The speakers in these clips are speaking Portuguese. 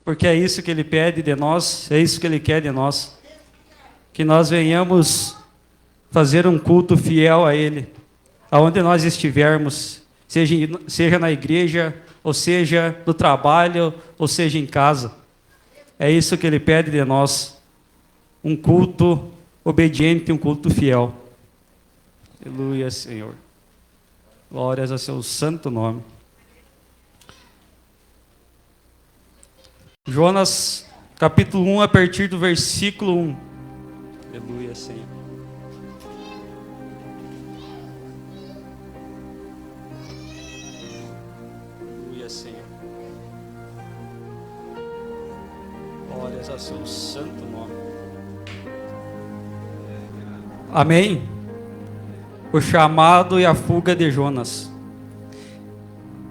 porque é isso que Ele pede de nós, é isso que Ele quer de nós. Que nós venhamos fazer um culto fiel a Ele, aonde nós estivermos, seja na igreja, ou seja no trabalho, ou seja em casa. É isso que Ele pede de nós, um culto obediente, um culto fiel. Aleluia, Senhor. Glórias a seu santo nome. Jonas, capítulo 1, a partir do versículo 1. Aleluia, Senhor. Aleluia, Senhor. Glórias a seu santo nome. Amém. O chamado e a fuga de Jonas.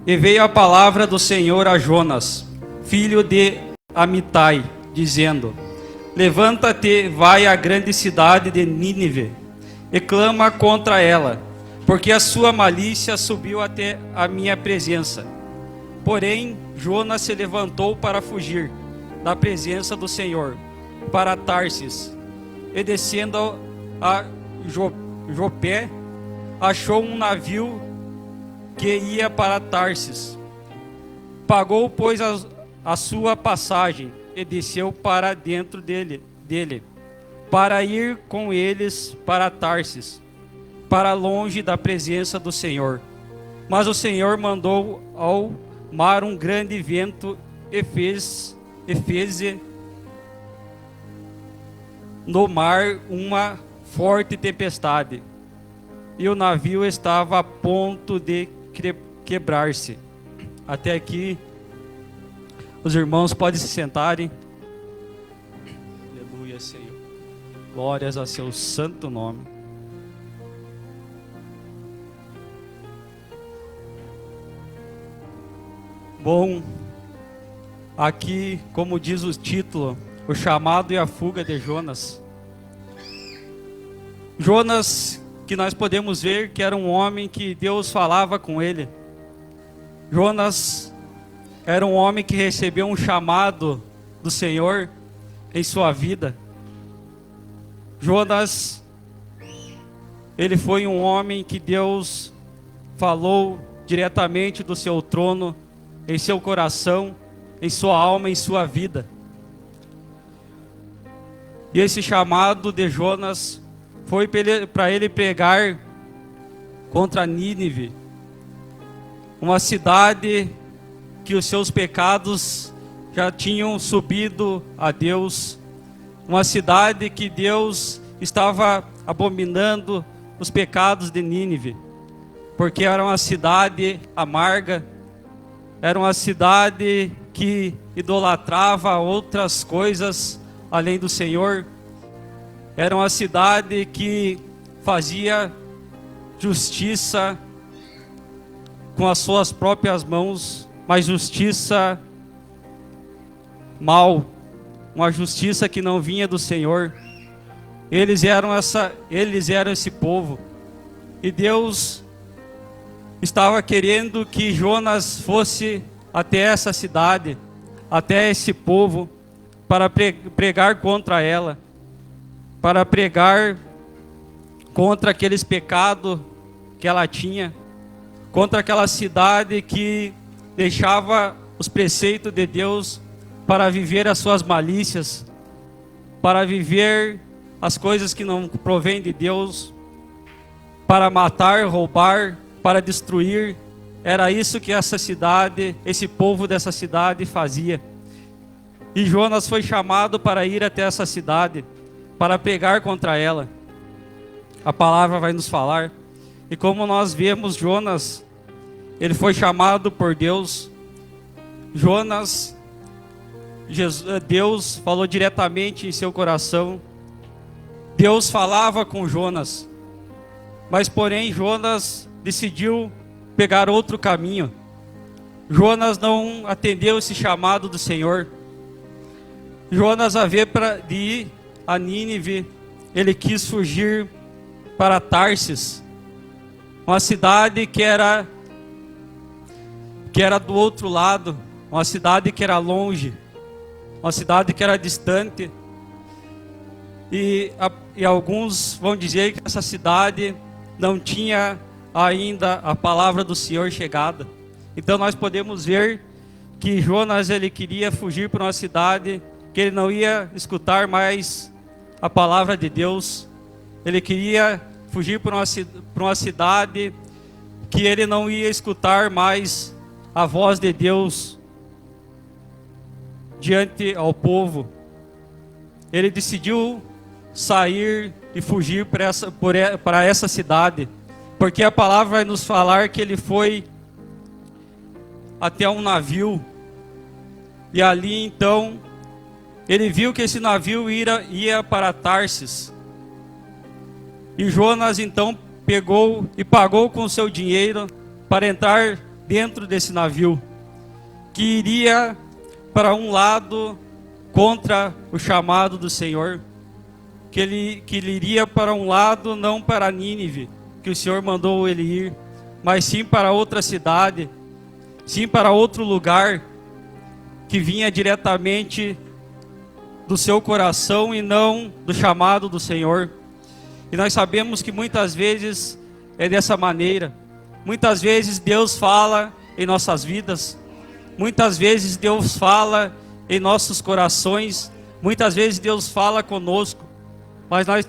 E veio a palavra do Senhor a Jonas, filho de Amitai, dizendo: Levanta-te, vai à grande cidade de Nínive, e clama contra ela, porque a sua malícia subiu até a minha presença. Porém, Jonas se levantou para fugir da presença do Senhor, para Tarsis, e descendo a Jopé, achou um navio que ia para Tarsis. Pagou, pois, a sua passagem e desceu para dentro dele, para ir com eles para Tarsis, para longe da presença do Senhor. Mas o Senhor mandou ao mar um grande vento e fez no mar uma forte tempestade, e o navio estava a ponto de quebrar-se. Até aqui, os irmãos podem se sentarem. Aleluia, Senhor. Glórias a seu santo nome. Bom, aqui, como diz o título, o chamado e a fuga de Jonas. Jonas, que nós podemos ver que era um homem que Deus falava com ele. Jonas era um homem que recebeu um chamado do Senhor em sua vida. Jonas, ele foi um homem que Deus falou diretamente do seu trono, em seu coração, em sua alma, em sua vida. E esse chamado de Jonas foi para ele pregar contra Nínive, uma cidade que os seus pecados já tinham subido a Deus, uma cidade que Deus estava abominando os pecados de Nínive, porque era uma cidade amarga, era uma cidade que idolatrava outras coisas além do Senhor. Era uma cidade que fazia justiça com as suas próprias mãos, mas justiça mal, uma justiça que não vinha do Senhor. Eles eram esse povo, e Deus estava querendo que Jonas fosse até essa cidade, até esse povo, para pregar contra ela, para pregar contra aqueles pecados que ela tinha, contra aquela cidade que deixava os preceitos de Deus para viver as suas malícias, para viver as coisas que não provêm de Deus, para matar, roubar, para destruir. Era isso que essa cidade, esse povo dessa cidade fazia. E Jonas foi chamado para ir até essa cidade, para pregar contra ela. A palavra vai nos falar. E como nós vemos, Jonas, ele foi chamado por Deus. Jonas, Deus falou diretamente em seu coração. Deus falava com Jonas, mas porém Jonas decidiu pegar outro caminho. Jonas não atendeu esse chamado do Senhor. Jonas, a ver de ir a Nínive, ele quis fugir para Tarsis, uma cidade que era do outro lado, uma cidade que era longe. uma cidade que era distante. E alguns vão dizer que essa cidade não tinha ainda a palavra do Senhor chegada. Então nós podemos ver que Jonas, ele queria fugir para uma cidade que ele não ia escutar mais a palavra de Deus. Ele queria fugir para uma cidade que ele não ia escutar mais a voz de Deus diante ao povo. Ele decidiu sair e fugir para essa cidade, porque a palavra vai nos falar que ele foi até um navio, e ali então ele viu que esse navio ia para Tarsis, e Jonas então pegou e pagou com seu dinheiro para entrar dentro desse navio, que iria para um lado contra o chamado do Senhor, que ele iria para um lado, não para Nínive, que o Senhor mandou ele ir, mas sim para outra cidade, sim para outro lugar, que vinha diretamente do seu coração e não do chamado do Senhor. E nós sabemos que muitas vezes é dessa maneira. Muitas vezes Deus fala em nossas vidas, muitas vezes Deus fala em nossos corações, muitas vezes Deus fala conosco, mas nós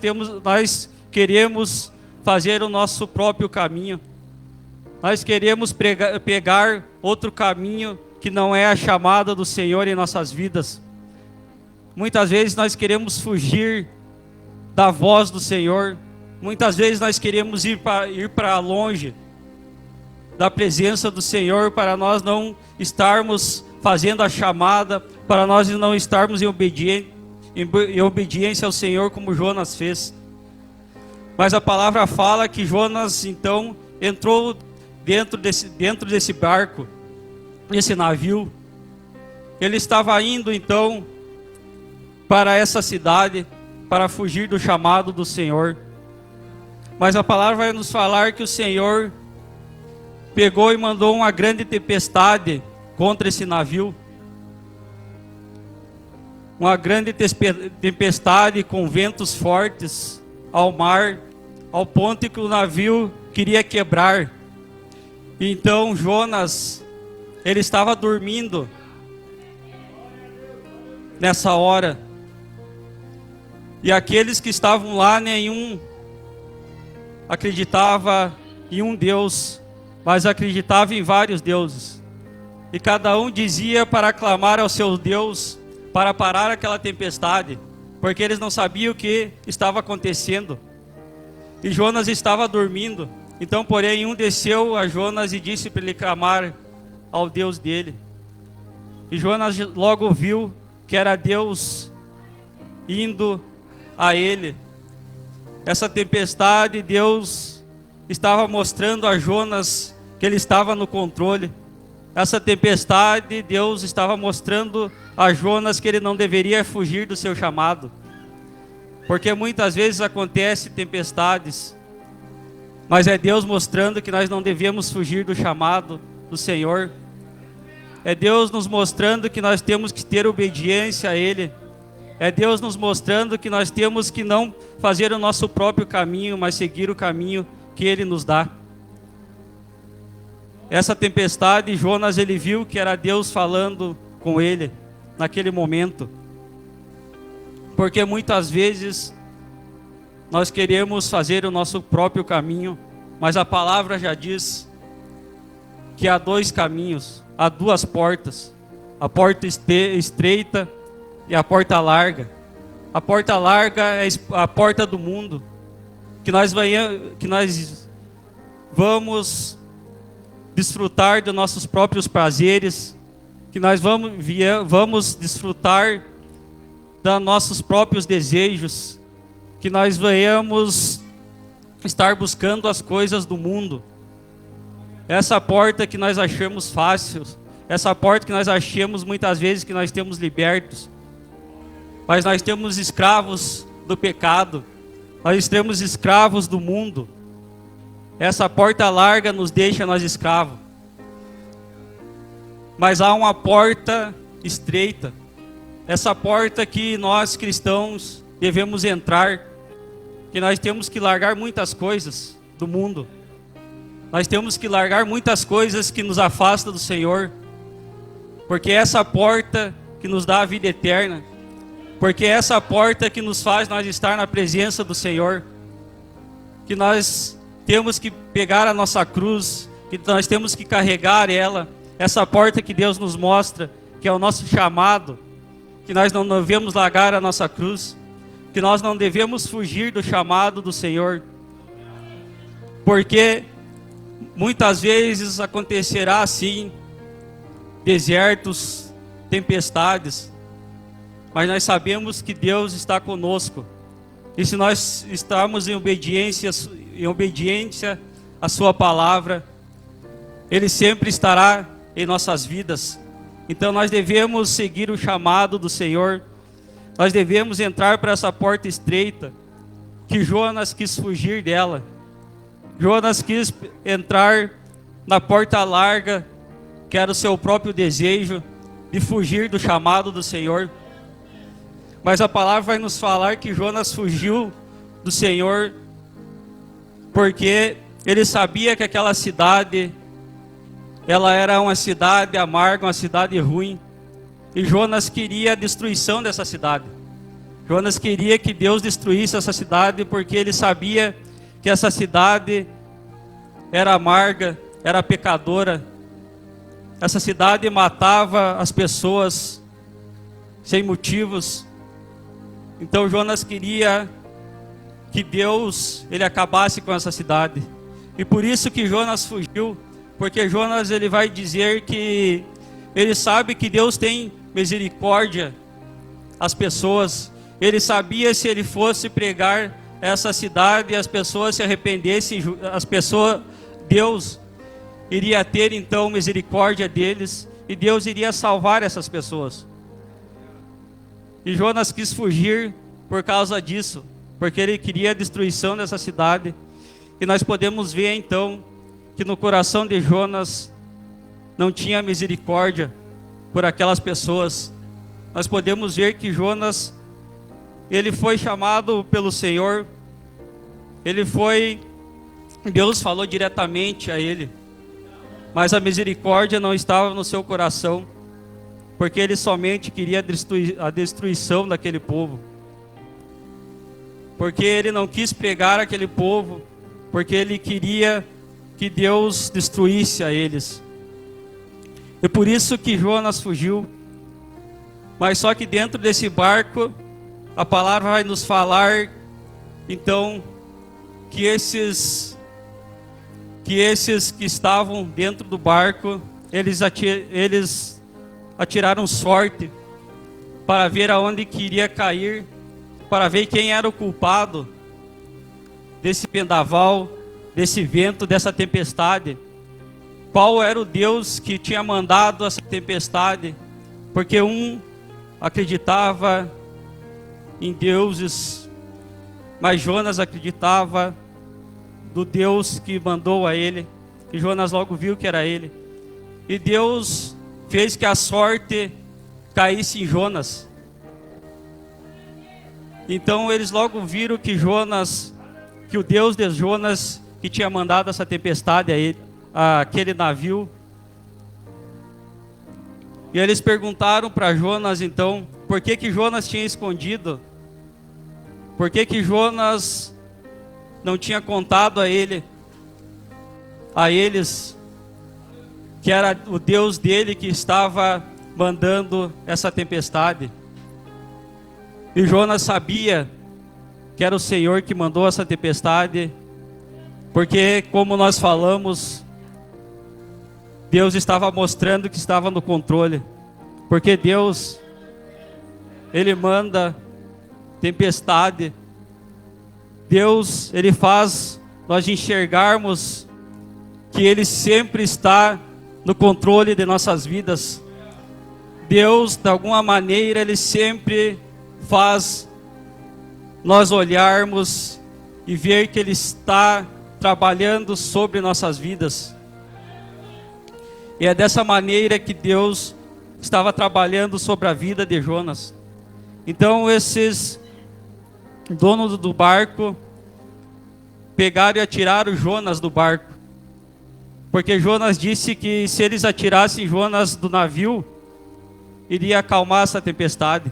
queremos fazer o nosso próprio caminho. Nós queremos pegar outro caminho que não é a chamada do Senhor em nossas vidas. Muitas vezes nós queremos fugir da voz do Senhor. Muitas vezes nós queremos ir para longe da presença do Senhor, para nós não estarmos fazendo a chamada, para nós não estarmos em obediência ao Senhor como Jonas fez. Mas a palavra fala que Jonas então entrou dentro desse barco, desse navio. Ele estava indo então para essa cidade para fugir do chamado do Senhor. Mas a palavra vai nos falar que o Senhor pegou e mandou uma grande tempestade contra esse navio. Uma grande tempestade com ventos fortes ao mar, ao ponto que o navio queria quebrar. Então Jonas, ele estava dormindo nessa hora. E aqueles que estavam lá, nenhum acreditava em um Deus, mas acreditava em vários deuses. E cada um dizia para clamar ao seu Deus para parar aquela tempestade, porque eles não sabiam o que estava acontecendo. E Jonas estava dormindo. Então, porém, um desceu a Jonas e disse para ele clamar ao Deus dele. E Jonas logo viu que era Deus indo a ele. Essa tempestade, Deus estava mostrando a Jonas que ele estava no controle. Essa tempestade, Deus estava mostrando a Jonas que ele não deveria fugir do seu chamado. Porque muitas vezes acontecem tempestades, mas é Deus mostrando que nós não devemos fugir do chamado do Senhor. É Deus nos mostrando que nós temos que ter obediência a Ele. É Deus nos mostrando que nós temos que não fazer o nosso próprio caminho, mas seguir o caminho que Ele nos dá. Essa tempestade, Jonas, ele viu que era Deus falando com ele naquele momento. Porque muitas vezes nós queremos fazer o nosso próprio caminho, mas a palavra já diz que há dois caminhos, há duas portas, a porta estreita e a porta larga. A porta larga é a porta do mundo, que nós vamos desfrutar dos nossos próprios prazeres, que nós vamos desfrutar dos nossos próprios desejos, que nós venhamos estar buscando as coisas do mundo. Essa porta que nós achamos fácil, essa porta que nós achamos muitas vezes que nós temos libertos, mas nós temos escravos do pecado, nós temos escravos do mundo. Essa porta larga nos deixa nós escravos. Mas há uma porta estreita. essa porta que nós cristãos devemos entrar, que nós temos que largar muitas coisas do mundo. Nós temos que largar muitas coisas que nos afastam do Senhor, porque é essa porta que nos dá a vida eterna, porque é essa porta que nos faz nós estar na presença do Senhor, que nós temos que pegar a nossa cruz, que nós temos que carregar ela, essa porta que Deus nos mostra, que é o nosso chamado, que nós não devemos largar a nossa cruz, que nós não devemos fugir do chamado do Senhor, porque muitas vezes acontecerá assim, desertos, tempestades, mas nós sabemos que Deus está conosco, e se nós estamos em obediência à sua palavra, Ele sempre estará em nossas vidas. Então nós devemos seguir o chamado do Senhor, nós devemos entrar para essa porta estreita, que Jonas quis fugir dela. Jonas quis entrar na porta larga, que era o seu próprio desejo, de fugir do chamado do Senhor. Mas a palavra vai nos falar que Jonas fugiu do Senhor, porque ele sabia que aquela cidade, ela era uma cidade amarga, uma cidade ruim, e Jonas queria a destruição dessa cidade. Jonas queria que Deus destruísse essa cidade, porque ele sabia que essa cidade era amarga, era pecadora. Essa cidade matava as pessoas sem motivos. Então Jonas queria que Deus, ele acabasse com essa cidade. E por isso que Jonas fugiu, porque Jonas, ele vai dizer que ele sabe que Deus tem misericórdia às pessoas. Ele sabia, se ele fosse pregar essa cidade e as pessoas se arrependessem, Deus iria ter então misericórdia deles, e Deus iria salvar essas pessoas. E Jonas quis fugir por causa disso, porque ele queria a destruição dessa cidade. E nós podemos ver então que no coração de Jonas não tinha misericórdia por aquelas pessoas. Nós podemos ver que Jonas, ele foi chamado pelo Senhor, Deus falou diretamente a ele, mas a misericórdia não estava no seu coração, porque ele somente queria a destruição daquele povo, porque ele não quis pregar aquele povo, porque ele queria que Deus destruísse a eles. E por isso que Jonas fugiu. Mas só que dentro desse barco, a palavra vai nos falar então que esses que estavam dentro do barco, eles atiraram sorte para ver aonde queria cair, para ver quem era o culpado desse vendaval, desse vento, dessa tempestade. Qual era o Deus que tinha mandado essa tempestade? Porque um acreditava em deuses, mas Jonas acreditava do Deus que mandou a ele, e Jonas logo viu que era ele, e Deus fez que a sorte caísse em Jonas. Então eles logo viram que o Deus de Jonas, que tinha mandado essa tempestade a ele, aquele navio, e eles perguntaram para Jonas então, por que Jonas tinha escondido, por que Jonas não tinha contado a eles, que era o Deus dele que estava mandando essa tempestade. E Jonas sabia que era o Senhor que mandou essa tempestade, porque, como nós falamos, Deus estava mostrando que estava no controle, porque Deus, Ele manda tempestade. Deus, Ele faz nós enxergarmos que Ele sempre está no controle de nossas vidas. Deus, de alguma maneira, Ele sempre faz nós olharmos e ver que Ele está trabalhando sobre nossas vidas. E é dessa maneira que Deus estava trabalhando sobre a vida de Jonas. Então esses donos do barco pegaram e atiraram Jonas do barco, porque Jonas disse que se eles atirassem Jonas do navio, iria acalmar essa tempestade.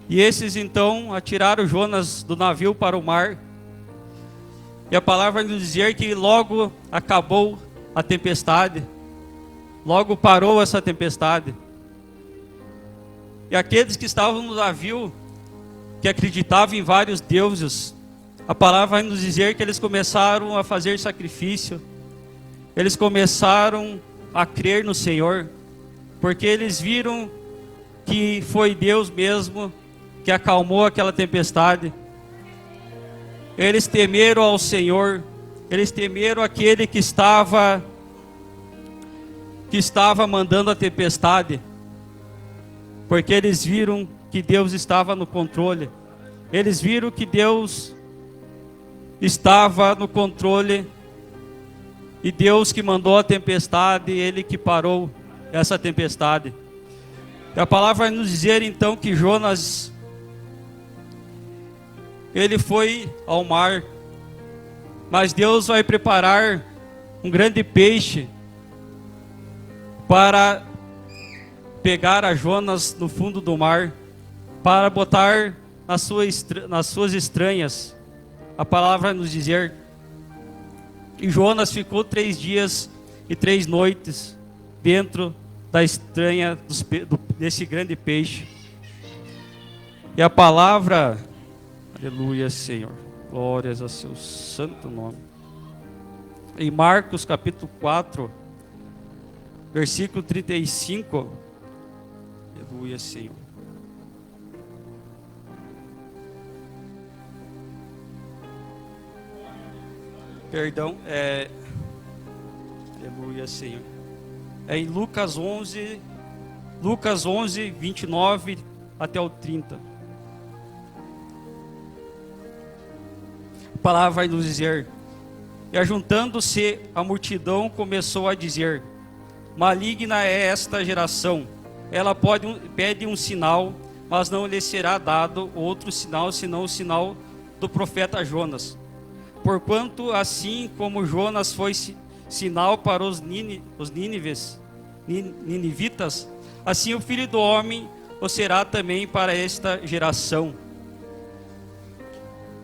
E esses então atiraram Jonas do navio para o mar. E a palavra vai nos dizer que logo acabou a tempestade, logo parou essa tempestade. E aqueles que estavam no navio, que acreditavam em vários deuses, a palavra vai nos dizer que eles começaram a fazer sacrifício, eles começaram a crer no Senhor, porque eles viram que foi Deus mesmo que acalmou aquela tempestade. Eles temeram ao Senhor, eles temeram aquele que estava mandando a tempestade, porque eles viram que Deus estava no controle, eles viram que Deus estava no controle, e Deus que mandou a tempestade, Ele que parou essa tempestade. E a palavra vai nos dizer então que Jonas, ele foi ao mar, mas Deus vai preparar um grande peixe para pegar a Jonas no fundo do mar, para botar nas suas entranhas. A palavra vai nos dizer que Jonas ficou 3 dias e 3 noites dentro da estranha desse grande peixe. E a palavra, aleluia, Senhor, glórias ao seu santo nome. Em Marcos capítulo 4, versículo 35, aleluia, Senhor. Perdão, aleluia, Senhor. É em Lucas 11, 29 até o 30. A palavra vai nos dizer: e ajuntando-se a multidão, começou a dizer: maligna é esta geração, ela pede um sinal, mas não lhe será dado outro sinal, senão o sinal do profeta Jonas. Porquanto assim como Jonas foi sinal para os ninivitas, assim o Filho do Homem o será também para esta geração.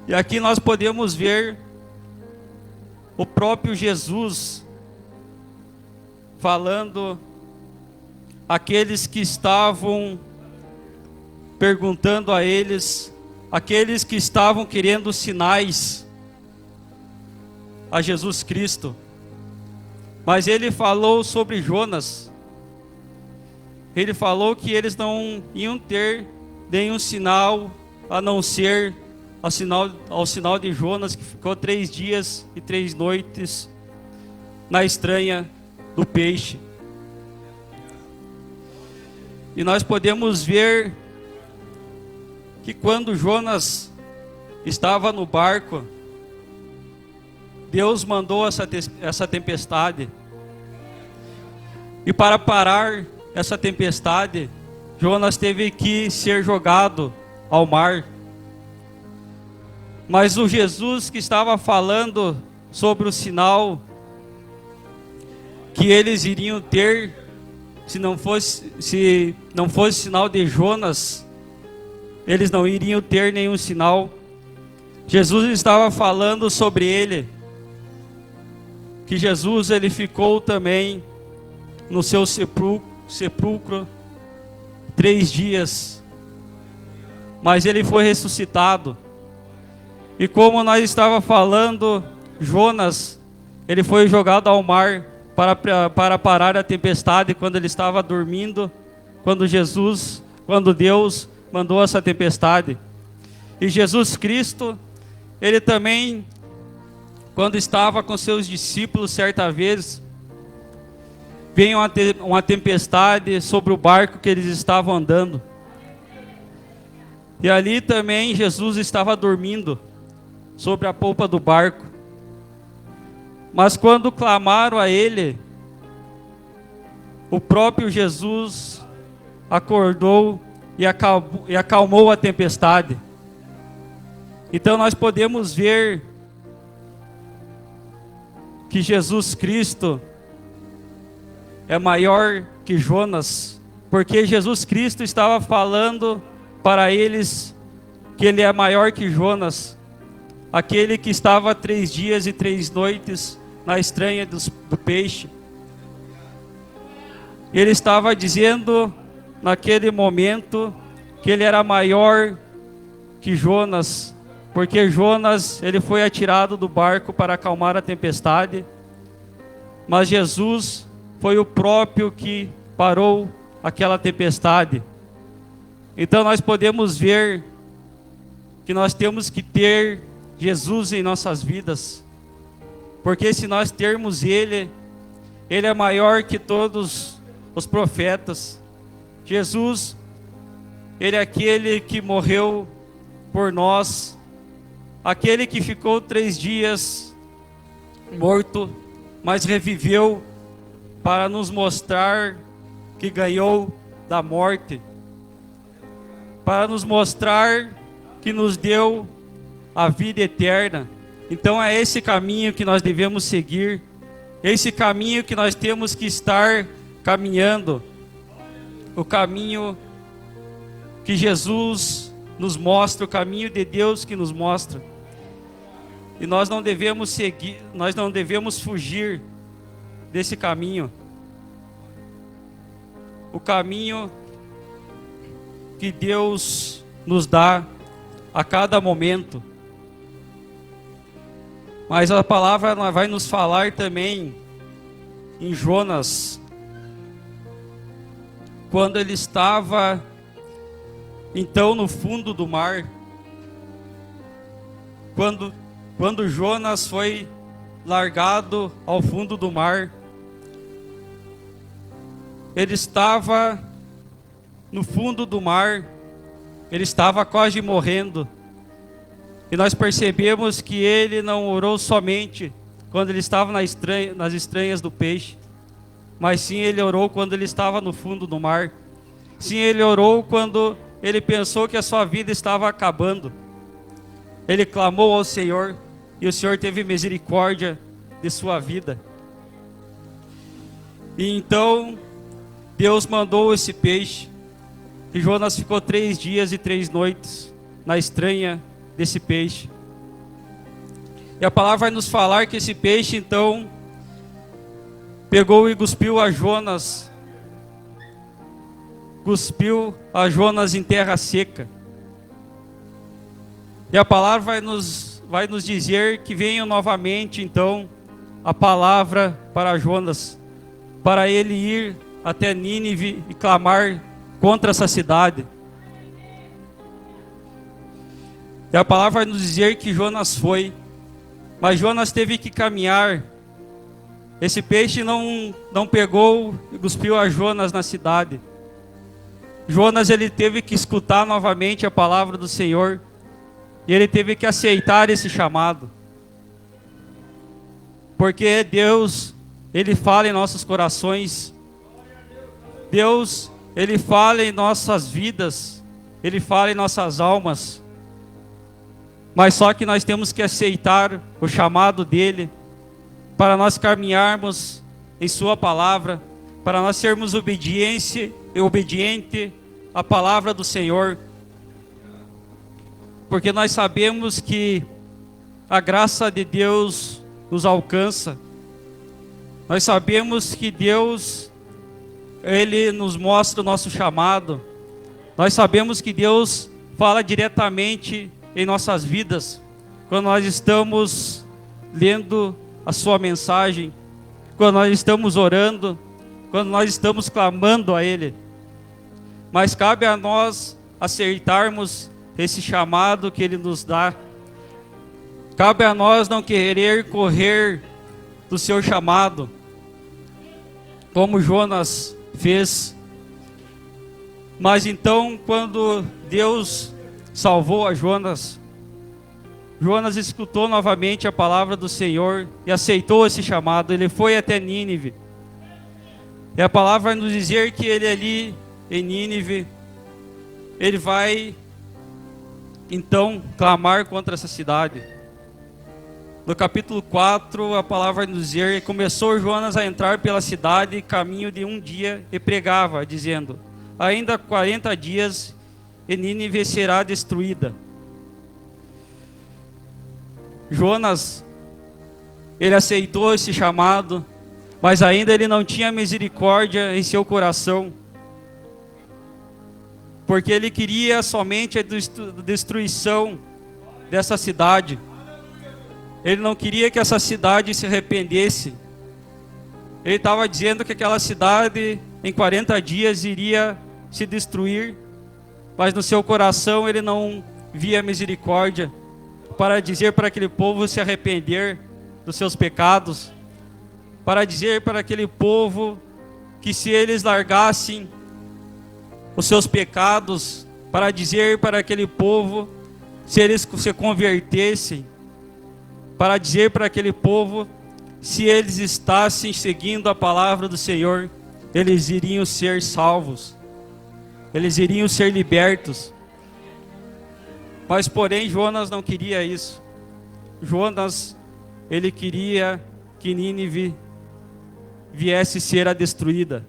E aqui nós podemos ver o próprio Jesus falando àqueles que estavam perguntando a eles, aqueles que estavam querendo sinais a Jesus Cristo. Mas ele falou sobre Jonas. Ele falou que eles não iam ter nenhum sinal a não ser ao sinal de Jonas, que ficou 3 dias e 3 noites na estranha do peixe. E nós podemos ver que quando Jonas estava no barco, Deus mandou essa tempestade. E para parar essa tempestade, Jonas teve que ser jogado ao mar. Mas o Jesus que estava falando sobre o sinal que eles iriam ter, se não fosse sinal de Jonas, eles não iriam ter nenhum sinal. Jesus estava falando sobre ele, que Jesus ele ficou também no seu sepulcro 3 dias, mas ele foi ressuscitado. E como nós estava falando, Jonas, ele foi jogado ao mar para parar a tempestade quando ele estava dormindo, quando Deus mandou essa tempestade. E Jesus Cristo, ele também, quando estava com seus discípulos certa vez, veio uma tempestade sobre o barco que eles estavam andando. E ali também Jesus estava dormindo sobre a polpa do barco. Mas quando clamaram a ele, o próprio Jesus acordou e acalmou a tempestade. Então nós podemos ver que Jesus Cristo é maior que Jonas, porque Jesus Cristo estava falando para eles que ele é maior que Jonas, aquele que estava 3 dias e 3 noites na estranha do peixe. Ele estava dizendo naquele momento que ele era maior que Jonas, porque Jonas, ele foi atirado do barco para acalmar a tempestade, mas Jesus foi o próprio que parou aquela tempestade. Então nós podemos ver que nós temos que ter Jesus em nossas vidas, porque se nós termos Ele é maior que todos os profetas. Jesus, Ele é aquele que morreu por nós, aquele que ficou 3 dias morto, mas reviveu para nos mostrar que ganhou da morte, para nos mostrar que nos deu a vida eterna. Então é esse caminho que nós devemos seguir, esse caminho que nós temos que estar caminhando, o caminho que Jesus nos mostra, o caminho de Deus que nos mostra. E nós não devemos seguir, nós não devemos fugir desse caminho. O caminho que Deus nos dá a cada momento. Mas a palavra vai nos falar também em Jonas, quando ele estava então no fundo do mar, quando Jonas foi largado ao fundo do mar, ele estava no fundo do mar, ele estava quase morrendo. E nós percebemos que ele não orou somente quando ele estava nas estranhas do peixe, mas sim ele orou quando ele estava no fundo do mar. Sim, ele orou quando ele pensou que a sua vida estava acabando. Ele clamou ao Senhor e o Senhor teve misericórdia de sua vida. E então Deus mandou esse peixe, e Jonas ficou 3 dias e 3 noites na estranha desse peixe. E a palavra vai nos falar que esse peixe então pegou e cuspiu a Jonas em terra seca. E a palavra vai nos dizer que venha novamente então a palavra para Jonas, para ele ir até Nínive e clamar contra essa cidade. E a palavra vai nos dizer que Jonas foi, mas Jonas teve que caminhar. Esse peixe não pegou e cuspiu a Jonas na cidade. Jonas, ele teve que escutar novamente a palavra do Senhor, e ele teve que aceitar esse chamado, porque Deus, ele fala em nossos corações. Deus, ele fala em nossas vidas, ele fala em nossas almas, mas só que nós temos que aceitar o chamado dele, para nós caminharmos em sua palavra, para nós sermos obediente à palavra do Senhor, porque nós sabemos que a graça de Deus nos alcança. Nós sabemos que Deus, ele nos mostra o nosso chamado. Nós sabemos que Deus fala diretamente em nossas vidas, quando nós estamos lendo a sua mensagem, quando nós estamos orando, quando nós estamos clamando a Ele. Mas cabe a nós aceitarmos esse chamado que Ele nos dá. Cabe a nós não querer correr do seu chamado, como Jonas fez. Mas então, quando Deus salvou a Jonas, Jonas escutou novamente a palavra do Senhor e aceitou esse chamado. Ele foi até Nínive. E a palavra vai nos dizer que ele ali em Nínive, ele vai então clamar contra essa cidade. No capítulo 4, a palavra vai nos dizer: começou Jonas a entrar pela cidade, caminho de um dia, e pregava, dizendo: ainda 40 dias e Nínive será destruída. Jonas, ele aceitou esse chamado, mas ainda ele não tinha misericórdia em seu coração, porque ele queria somente a destruição dessa cidade. Ele não queria que essa cidade se arrependesse. Ele estava dizendo que aquela cidade em 40 dias iria se destruir, mas no seu coração ele não via misericórdia para dizer para aquele povo se arrepender dos seus pecados, para dizer para aquele povo que se eles largassem os seus pecados, para dizer para aquele povo se eles se convertessem, para dizer para aquele povo se eles estassem seguindo a palavra do Senhor, eles iriam ser salvos, eles iriam ser libertos. Mas porém Jonas não queria isso. Jonas, ele queria que Nínive viesse ser a destruída.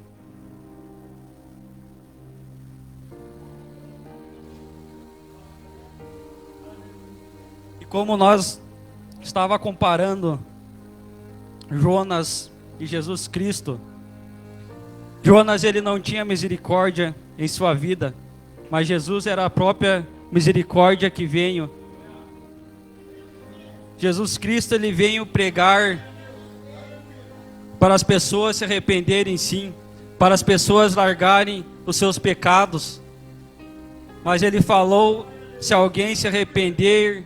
E como nós estava comparando Jonas e Jesus Cristo, Jonas ele não tinha misericórdia em sua vida, mas Jesus era a própria misericórdia que veio. Jesus Cristo ele veio pregar para as pessoas se arrependerem, sim, para as pessoas largarem os seus pecados, mas ele falou: se alguém se arrepender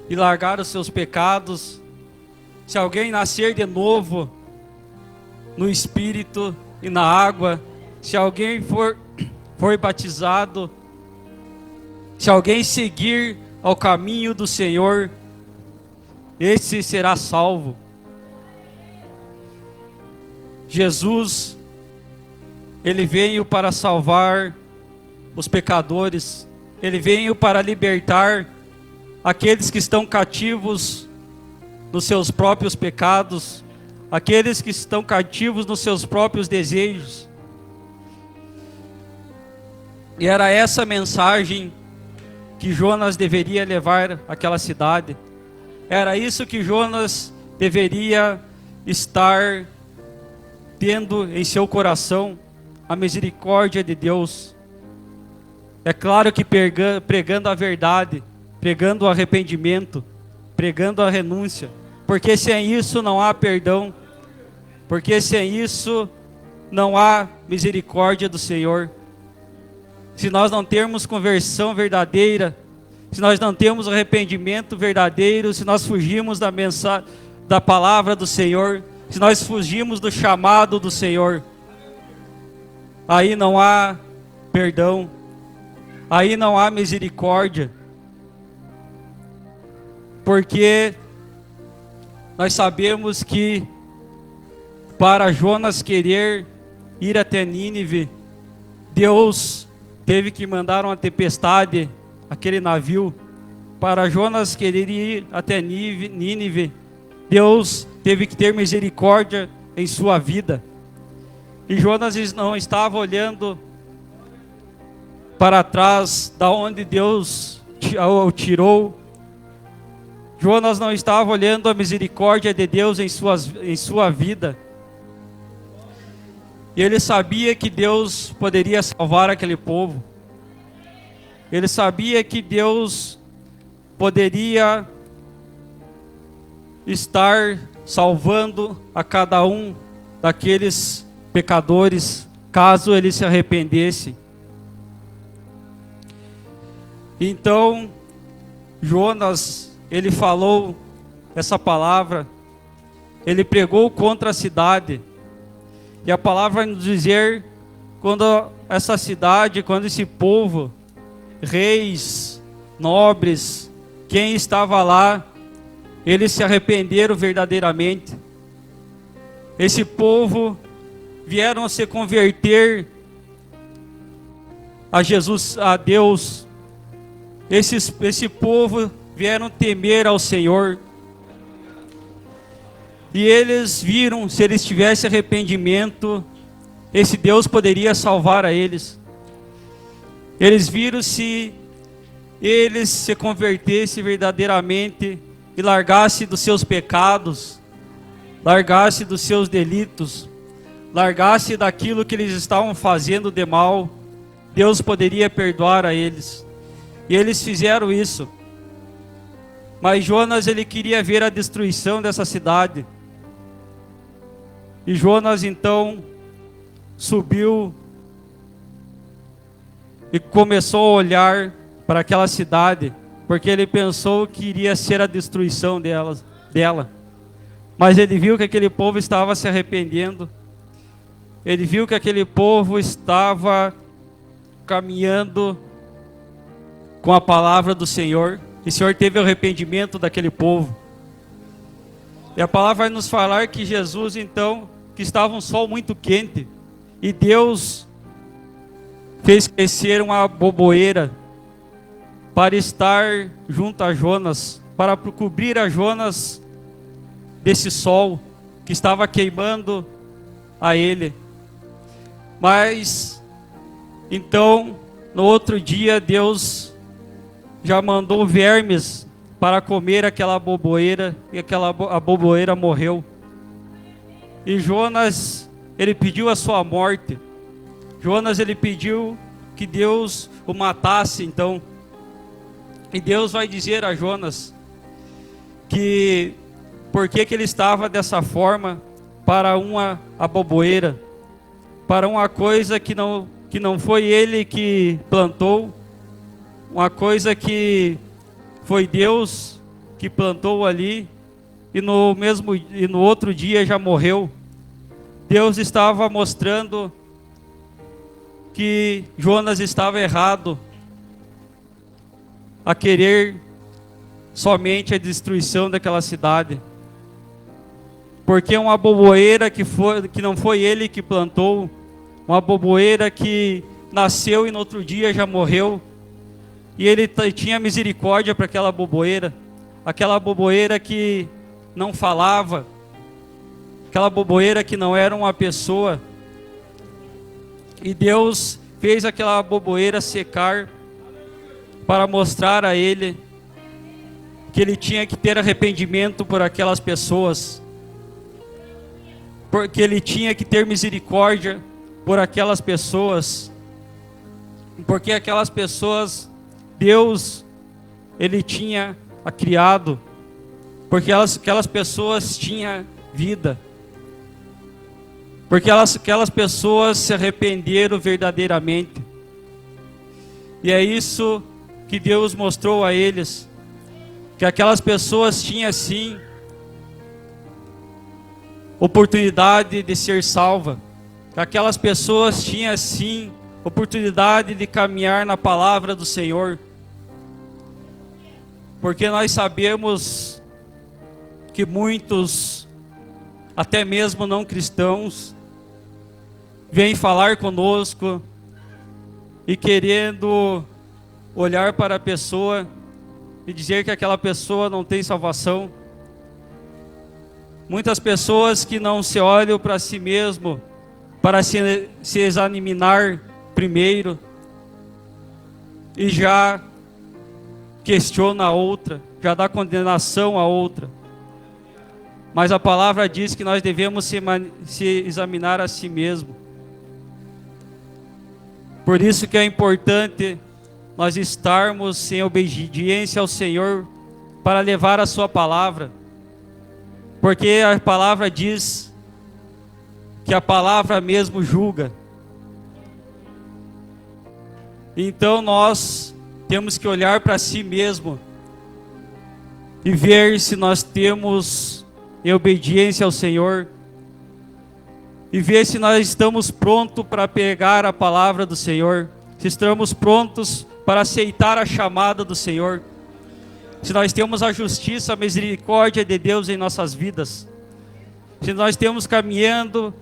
e largar os seus pecados, se alguém nascer de novo no Espírito e na água, se alguém for batizado, se alguém seguir ao caminho do Senhor, esse será salvo. Jesus, ele veio para salvar os pecadores, ele veio para libertar aqueles que estão cativos nos seus próprios pecados, aqueles que estão cativos nos seus próprios desejos. E era essa mensagem que Jonas deveria levar àquela cidade. Era isso que Jonas deveria estar tendo em seu coração, a misericórdia de Deus. É claro que pregando a verdade, pregando o arrependimento, pregando a renúncia, porque sem isso não há perdão, porque sem isso não há misericórdia do Senhor. Se nós não termos conversão verdadeira, se nós não temos arrependimento verdadeiro, se nós fugimos da mensagem, da palavra do Senhor, se nós fugimos do chamado do Senhor, aí não há perdão, aí não há misericórdia, porque nós sabemos que para Jonas querer ir até Nínive, Deus teve que mandar uma tempestade, aquele navio. Para Jonas querer ir até Nínive, Deus teve que ter misericórdia em sua vida. E Jonas não estava olhando para trás, da onde Deus o tirou. Jonas não estava olhando a misericórdia de Deus em sua vida. E ele sabia que Deus poderia salvar aquele povo. Ele sabia que Deus poderia estar salvando a cada um daqueles pecadores, caso ele se arrependesse. Então, Jonas, ele falou essa palavra, ele pregou contra a cidade. E a palavra vai nos dizer, quando essa cidade, quando esse povo, reis, nobres, quem estava lá, eles se arrependeram verdadeiramente. Esse povo, vieram a se converter a Jesus, a Deus. Esse povo vieram temer ao Senhor. E eles viram, se eles tivessem arrependimento, esse Deus poderia salvar a eles. Eles viram se eles se convertessem verdadeiramente e largassem dos seus pecados, largassem dos seus delitos, largassem daquilo que eles estavam fazendo de mal, Deus poderia perdoar a eles. E eles fizeram isso. Mas Jonas, ele queria ver a destruição dessa cidade. E Jonas então subiu e começou a olhar para aquela cidade, porque ele pensou que iria ser a destruição dela. Mas ele viu que aquele povo estava se arrependendo. Ele viu que aquele povo estava caminhando com a palavra do Senhor. E o Senhor teve o arrependimento daquele povo. E a palavra vai nos falar que Jesus, então, que estava um sol muito quente, e Deus fez crescer uma boboeira para estar junto a Jonas, para cobrir a Jonas desse sol que estava queimando a ele. Mas então, no outro dia, Deus já mandou vermes para comer aquela boboeira, e a boboeira morreu. E Jonas, ele pediu a sua morte. Jonas, ele pediu que Deus o matasse, então. E Deus vai dizer a Jonas que por que ele estava dessa forma para a boboeira, para uma coisa que não foi ele que plantou, uma coisa que foi Deus que plantou ali, e no outro dia já morreu. Deus estava mostrando que Jonas estava errado a querer somente a destruição daquela cidade, porque uma boboeira que não foi ele que plantou, uma boboeira que nasceu e no outro dia já morreu, e ele tinha misericórdia para aquela boboeira que não falava, aquela boboeira que não era uma pessoa. E Deus fez aquela boboeira secar para mostrar a ele que ele tinha que ter arrependimento por aquelas pessoas, porque ele tinha que ter misericórdia por aquelas pessoas, porque aquelas pessoas Deus ele tinha criado, porque aquelas pessoas tinham vida, porque aquelas pessoas se arrependeram verdadeiramente. E é isso que Deus mostrou a eles, que aquelas pessoas tinham sim oportunidade de ser salva, que aquelas pessoas tinham sim oportunidade de caminhar na palavra do Senhor, porque nós sabemos que muitos, até mesmo não cristãos, vêm falar conosco e querendo olhar para a pessoa e dizer que aquela pessoa não tem salvação. Muitas pessoas que não se olham para si mesmo, para se examinar primeiro, e já questiona a outra, já dá condenação a outra. Mas a palavra diz que nós devemos se examinar a si mesmo. Por isso que é importante nós estarmos em obediência ao Senhor para levar a sua palavra. Porque a palavra diz que a palavra mesmo julga. Então nós temos que olhar para si mesmo e ver se nós temos em obediência ao Senhor, e ver se nós estamos prontos para pegar a palavra do Senhor, se estamos prontos para aceitar a chamada do Senhor, se nós temos a justiça, a misericórdia de Deus em nossas vidas, se nós estamos caminhando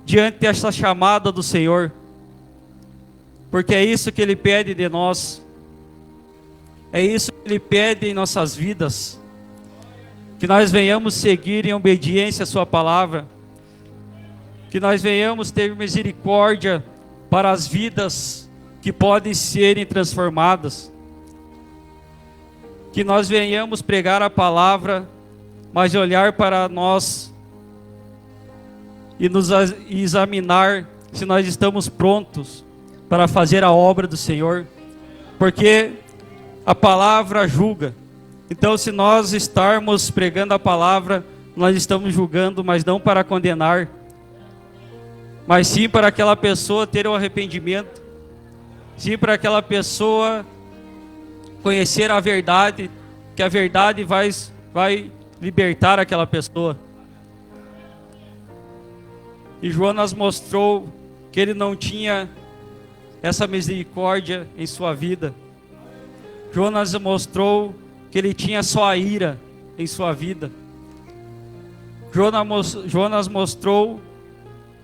diante dessa chamada do Senhor, porque é isso que Ele pede de nós, é isso que Ele pede em nossas vidas, que nós venhamos seguir em obediência à Sua palavra, que nós venhamos ter misericórdia para as vidas que podem serem transformadas, que nós venhamos pregar a palavra, mas olhar para nós e nos examinar se nós estamos prontos para fazer a obra do Senhor, porque a palavra julga. Então, se nós estarmos pregando a palavra, nós estamos julgando, mas não para condenar, mas sim para aquela pessoa ter o arrependimento, sim para aquela pessoa conhecer a verdade, que a verdade vai libertar aquela pessoa. E Jonas mostrou que ele não tinha essa misericórdia em sua vida. Jonas mostrou que ele tinha só a ira em sua vida. Jonas mostrou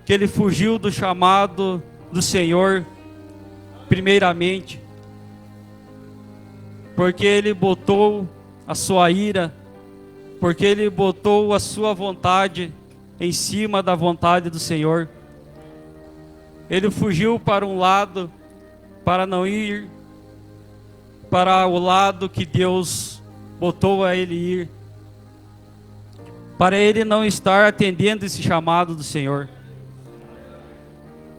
que ele fugiu do chamado do Senhor, primeiramente, porque ele botou a sua ira, porque ele botou a sua vontade em cima da vontade do Senhor. Ele fugiu para um lado, para não ir para o lado que Deus botou a ele ir, para ele não estar atendendo esse chamado do Senhor.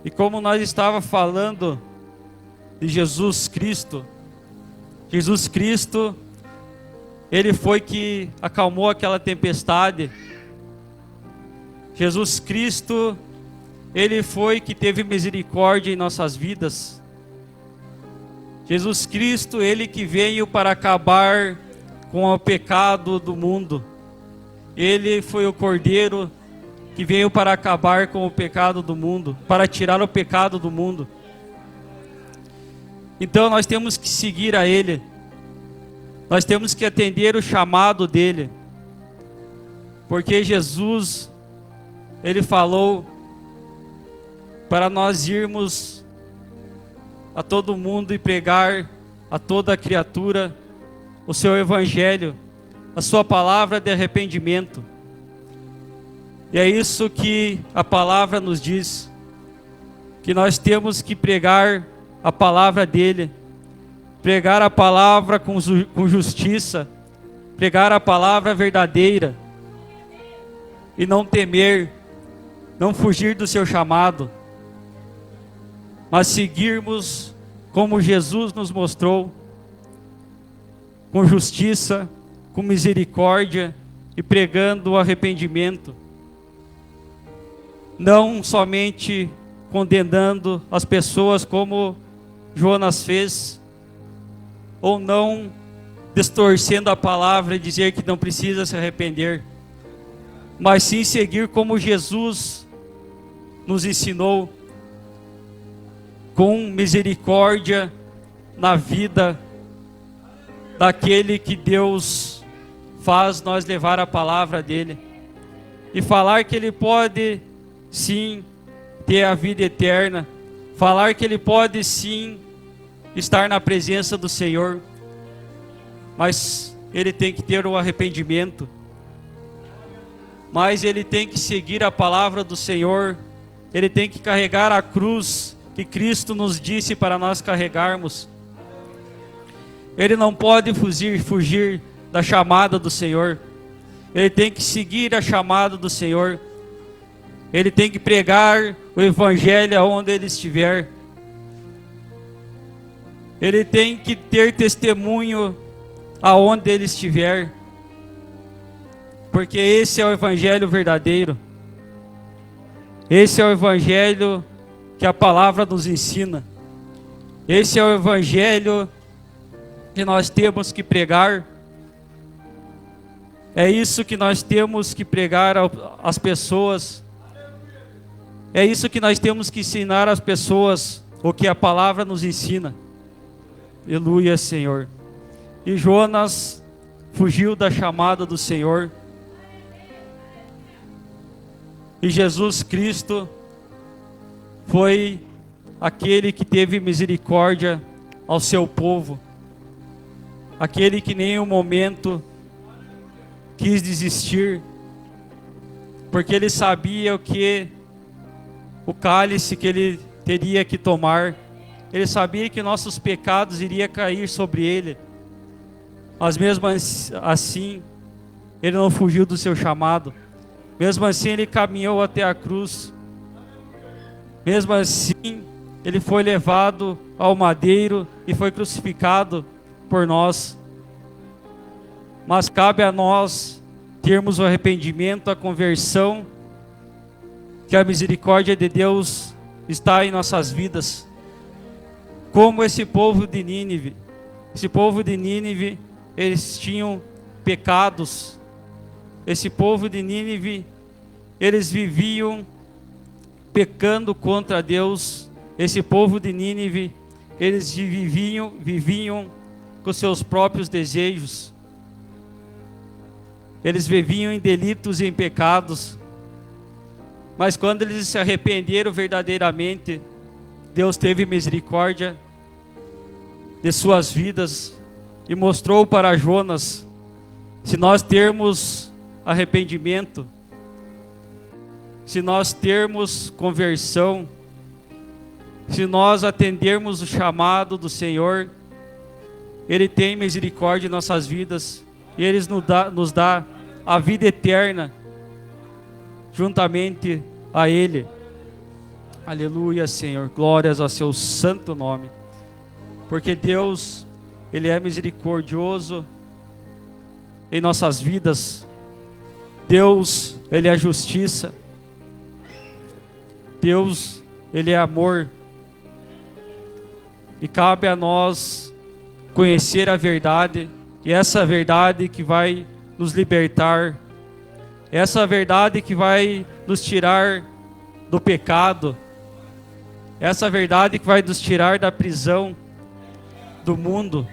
E como nós estávamos falando de Jesus Cristo, Ele foi que acalmou aquela tempestade. Jesus Cristo, Ele foi que teve misericórdia em nossas vidas. Jesus Cristo, Ele que veio para acabar com o pecado do mundo. Ele foi o Cordeiro que veio para acabar com o pecado do mundo, para tirar o pecado do mundo. Então nós temos que seguir a Ele, nós temos que atender o chamado dEle, porque Jesus, Ele falou para nós irmos a todo mundo e pregar a toda criatura o seu evangelho, a sua palavra de arrependimento. E é isso que a palavra nos diz, que nós temos que pregar a palavra dele, pregar a palavra com justiça, pregar a palavra verdadeira, e não temer, não fugir do seu chamado, mas seguirmos como Jesus nos mostrou, com justiça, com misericórdia e pregando o arrependimento, não somente condenando as pessoas como Jonas fez, ou não distorcendo a palavra e dizer que não precisa se arrepender, mas sim seguir como Jesus nos ensinou, com misericórdia na vida daquele que Deus faz nós levar a palavra dele, e falar que ele pode sim ter a vida eterna, falar que ele pode sim estar na presença do Senhor, mas ele tem que ter o arrependimento, mas ele tem que seguir a palavra do Senhor, ele tem que carregar a cruz que Cristo nos disse para nós carregarmos. Ele não pode fugir da chamada do Senhor, ele tem que seguir a chamada do Senhor, ele tem que pregar o evangelho aonde ele estiver, ele tem que ter testemunho aonde ele estiver, porque esse é o evangelho verdadeiro, esse é o evangelho que a palavra nos ensina, esse é o evangelho que nós temos que pregar, é isso que nós temos que pregar às pessoas, é isso que nós temos que ensinar às pessoas, o que a palavra nos ensina. Aleluia, Senhor. E Jonas fugiu da chamada do Senhor, e Jesus Cristo, foi aquele que teve misericórdia ao seu povo, aquele que em nenhum momento quis desistir, porque ele sabia o cálice que ele teria que tomar, ele sabia que nossos pecados iriam cair sobre ele, mas mesmo assim, ele não fugiu do seu chamado, mesmo assim ele caminhou até a cruz, mesmo assim ele foi levado ao madeiro e foi crucificado por nós. Mas cabe a nós termos o arrependimento, a conversão, que a misericórdia de Deus está em nossas vidas. Como esse povo de Nínive. Esse povo de Nínive, eles tinham pecados. Esse povo de Nínive, eles viviam pecando contra Deus. Esse povo de Nínive, eles viviam com seus próprios desejos. Eles viviam em delitos e em pecados. Mas quando eles se arrependeram verdadeiramente, Deus teve misericórdia de suas vidas e mostrou para Jonas: se nós termos arrependimento, se nós termos conversão, se nós atendermos o chamado do Senhor, Ele tem misericórdia em nossas vidas e Ele nos dá a vida eterna juntamente a Ele. Aleluia, Senhor, glórias ao seu santo nome, porque Deus, Ele é misericordioso em nossas vidas. Deus, Ele é justiça. Deus, Ele é amor. E cabe a nós conhecer a verdade, e essa verdade que vai nos libertar, essa verdade que vai nos tirar do pecado, essa verdade que vai nos tirar da prisão do mundo,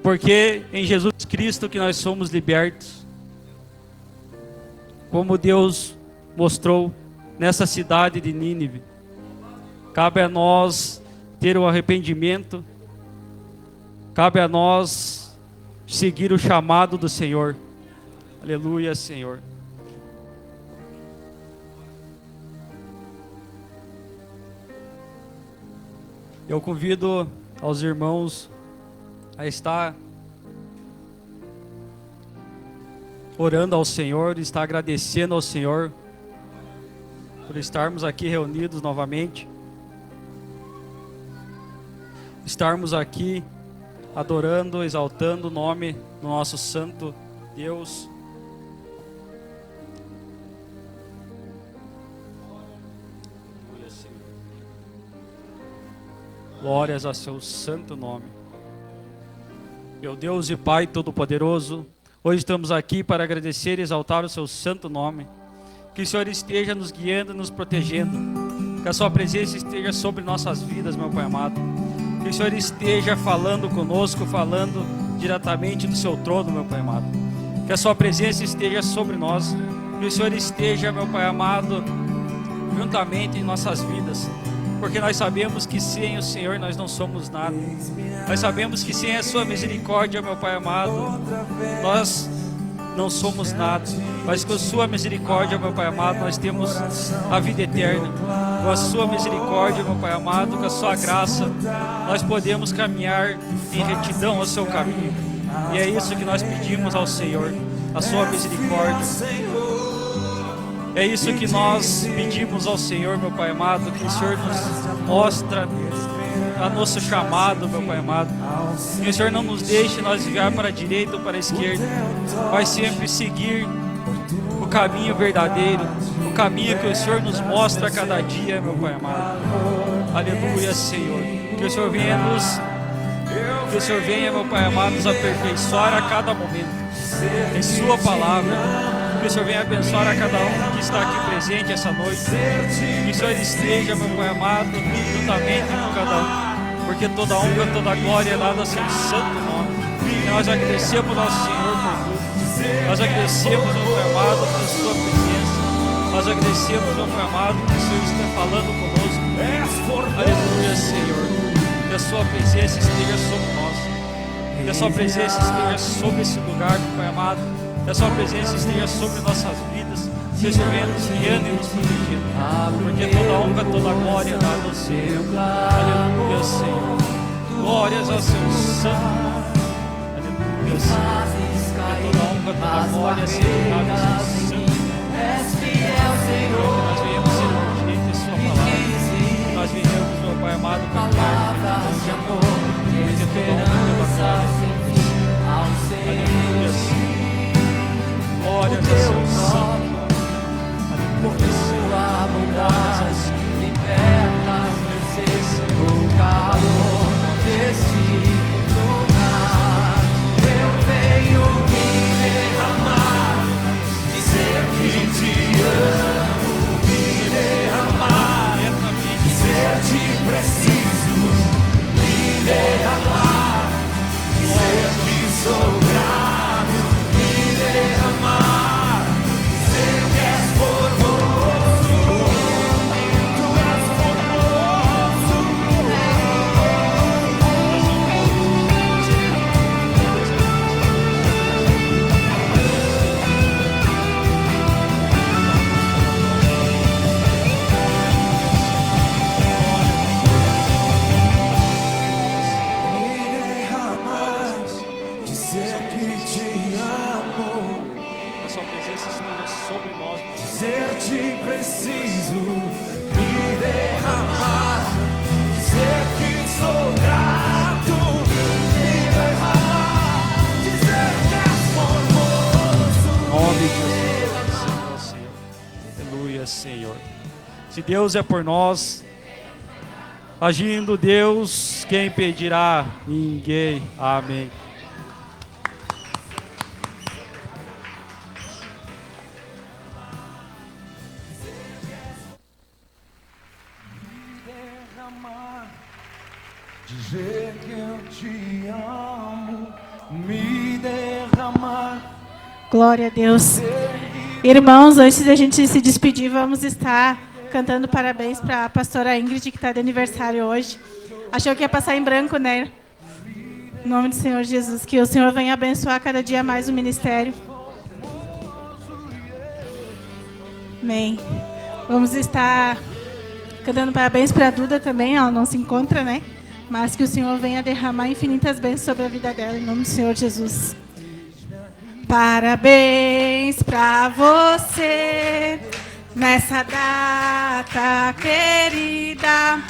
porque em Jesus Cristo que nós somos libertos, como Deus mostrou nessa cidade de Nínive. Cabe a nós ter o arrependimento, cabe a nós seguir o chamado do Senhor. Aleluia, Senhor. Eu convido aos irmãos a estar orando ao Senhor, estar agradecendo ao Senhor por estarmos aqui reunidos novamente, estarmos aqui adorando, exaltando o nome do nosso santo Deus. Glórias a seu santo nome. Meu Deus e Pai Todo-Poderoso, hoje estamos aqui para agradecer e exaltar o seu santo nome. Que o Senhor esteja nos guiando e nos protegendo. Que a sua presença esteja sobre nossas vidas, meu Pai amado. Que o Senhor esteja falando conosco, falando diretamente do seu trono, meu Pai amado. Que a sua presença esteja sobre nós. Que o Senhor esteja, meu Pai amado, juntamente em nossas vidas. Porque nós sabemos que sem o Senhor nós não somos nada. Nós sabemos que sem a sua misericórdia, meu Pai amado, nós não somos nada. Mas com a sua misericórdia, meu Pai amado, nós temos a vida eterna. Com a sua misericórdia, meu Pai amado, com a sua graça, nós podemos caminhar em retidão ao seu caminho. E é isso que nós pedimos ao Senhor, a sua misericórdia. É isso que nós pedimos ao Senhor, meu Pai amado, que o Senhor nos mostra a nosso chamado, meu Pai amado. Que o Senhor não nos deixe nós virar para a direita ou para a esquerda, vai sempre seguir o caminho verdadeiro, o caminho que o Senhor nos mostra a cada dia, meu Pai amado. Aleluia, Senhor. Que o Senhor venha meu Pai amado, nos aperfeiçoar a cada momento em sua palavra. Que o Senhor venha abençoar a cada um que está aqui presente essa noite. Que o Senhor esteja, meu Pai amado, juntamente com cada um. Porque toda honra, toda glória é dada ao seu santo nome. E nós agradecemos ao Senhor por tudo. Nós agradecemos, meu Pai amado, pela sua presença. Nós agradecemos, meu Pai amado, que o Senhor está falando conosco. Aleluia, Senhor. Que a sua presença esteja sobre nós. Que a sua presença esteja sobre esse lugar, meu Pai amado. Que a sua presença esteja sobre nossas vidas, se escolhendo, nos guiando e nos protegendo. Porque toda honra, toda glória é dada ao Senhor. Aleluia, Senhor. Glórias ao seu santo. Aleluia, Senhor. Que toda honra, toda glória seja dada ao seu santo. Senhor, que nós venhamos ser obedientes em sua palavra. Que nós venhamos, meu Pai amado, cantar de amor. Porque toda honra, toda glória. Aleluia, Senhor. Glórias ao seu santo. Aleluia, Senhor. Glórias ao Senhor. Liberta-nos o calor desse lugar. Eu venho me derramar, dizer que te amo, me derramar, dizer te preciso, me derramar, dizer que sou grato, me derramar, dizer que és formoso, tu és formoso. Me derramar, dizer que te amo, a sua presença esteja sobre nós, dizer te preciso, me derramar, dizer que sou grato, me derramar, dizer que és formoso. Em nome de Jesus, Senhor. Aleluia, Senhor. Se Deus é por nós, agindo Deus, quem impedirá? Ninguém. Amém. Dizer que eu te amo, me derramar. Glória a Deus. Irmãos, antes da gente se despedir, vamos estar cantando parabéns para a pastora Ingrid, que está de aniversário hoje. Achou que ia passar em branco, né? Em nome do Senhor Jesus, que o Senhor venha abençoar cada dia mais o ministério. Amém. Vamos estar cantando parabéns para a Duda também, ela não se encontra, né? Mas que o Senhor venha derramar infinitas bênçãos sobre a vida dela, em nome do Senhor Jesus. Parabéns para você nessa data querida.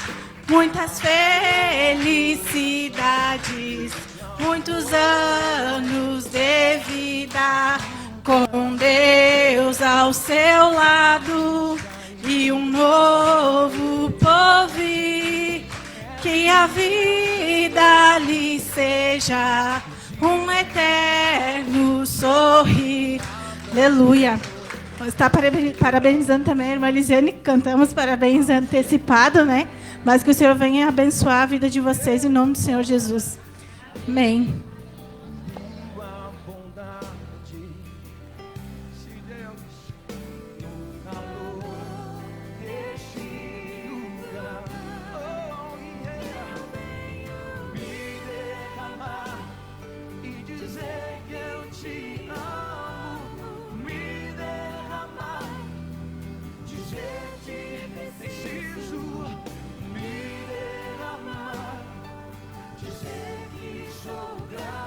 Muitas felicidades, muitos anos de vida, com Deus ao seu lado e um novo porvir. Que a vida lhe seja um eterno sorrir. Aleluia. Vamos estar parabenizando também a irmã Lisiane, que cantamos parabéns antecipado, né? Mas que o Senhor venha abençoar a vida de vocês em nome do Senhor Jesus. Amém. Dizer que sou grato.